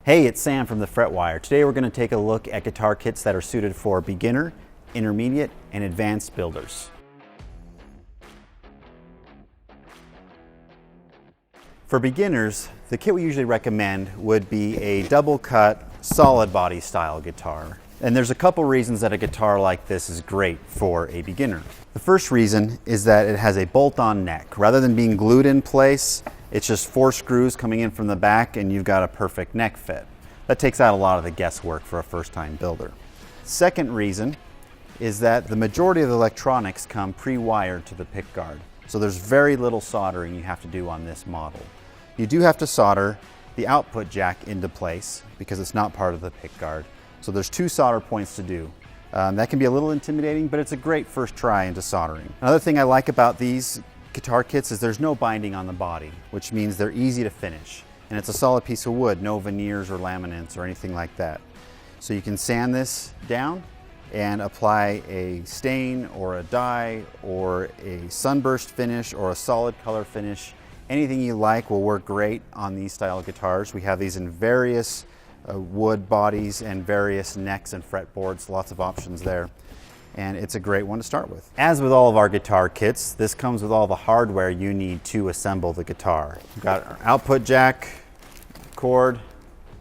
Hey, it's Sam from the Fretwire. Today we're going to take a look at guitar kits that are suited for beginner, intermediate, and advanced builders. For beginners, the kit we usually recommend would be a double cut, solid body style guitar. And there's a couple reasons that a guitar like this is great for a beginner. The first reason is that it has a bolt-on neck. Rather than being glued in place, it's just 4 screws coming in from the back and you've got a perfect neck fit. That takes out a lot of the guesswork for a first-time builder. Second reason is that the majority of the electronics come pre-wired to the pickguard. So there's very little soldering you have to do on this model. You do have to solder the output jack into place because it's not part of the pickguard. So there's 2 solder points to do. That can be a little intimidating, but it's a great first try into soldering. Another thing I like about these guitar kits is there's no binding on the body, which means they're easy to finish. And it's a solid piece of wood, no veneers or laminates or anything like that. So you can sand this down and apply a stain or a dye or a sunburst finish or a solid color finish. Anything you like will work great on these style guitars. We have these in various wood bodies and various necks and fretboards, lots of options there. And it's a great one to start with. As with all of our guitar kits, this comes with all the hardware you need to assemble the guitar. We've got our output jack, cord,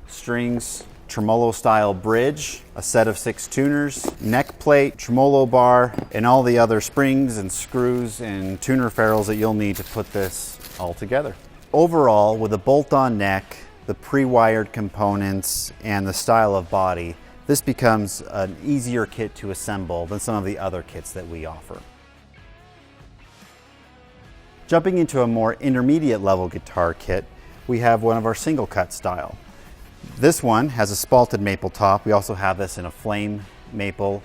strings, tremolo style bridge, a set of 6 tuners, neck plate, tremolo bar, and all the other springs and screws and tuner ferrules that you'll need to put this all together. Overall, with a bolt-on neck, the pre-wired components, and the style of body, this becomes an easier kit to assemble than some of the other kits that we offer. Jumping into a more intermediate level guitar kit, we have one of our single cut style. This one has a spalted maple top. We also have this in a flame maple,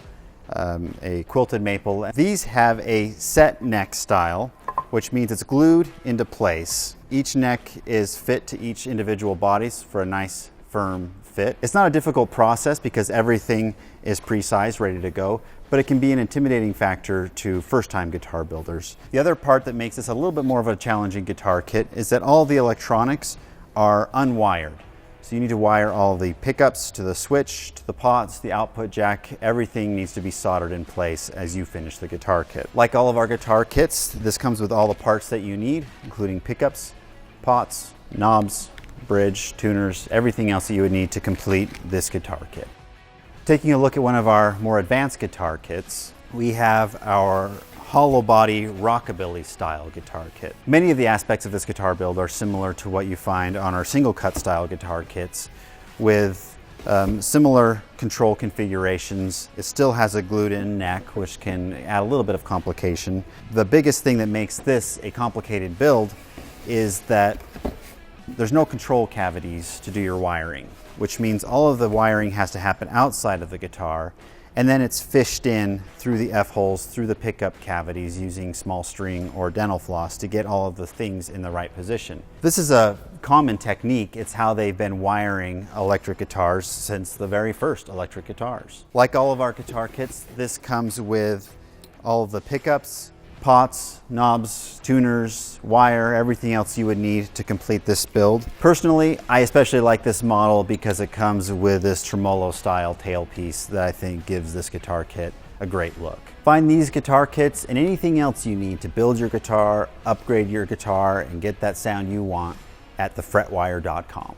a quilted maple. These have a set neck style, which means it's glued into place. Each neck is fit to each individual bodies for a nice firm fit. It's not a difficult process because everything is pre-sized, ready to go, but it can be an intimidating factor to first-time guitar builders. The other part that makes this a little bit more of a challenging guitar kit is that all the electronics are unwired. So you need to wire all the pickups to the switch, to the pots, the output jack. Everything needs to be soldered in place as you finish the guitar kit. Like all of our guitar kits, this comes with all the parts that you need, including pickups, pots, knobs, bridge, tuners, everything else that you would need to complete this guitar kit. Taking a look at one of our more advanced guitar kits, we have our hollow body rockabilly style guitar kit. Many of the aspects of this guitar build are similar to what you find on our single cut style guitar kits with similar control configurations. It still has a glued in neck, which can add a little bit of complication. The biggest thing that makes this a complicated build is that there's no control cavities to do your wiring, which means all of the wiring has to happen outside of the guitar, and then it's fished in through the F-holes, through the pickup cavities using small string or dental floss to get all of the things in the right position. This is a common technique. It's how they've been wiring electric guitars since the very first electric guitars. Like all of our guitar kits, this comes with all of the pickups, pots, knobs, tuners, wire, everything else you would need to complete this build. Personally, I especially like this model because it comes with this tremolo style tailpiece that I think gives this guitar kit a great look. Find these guitar kits and anything else you need to build your guitar, upgrade your guitar, and get that sound you want at thefretwire.com.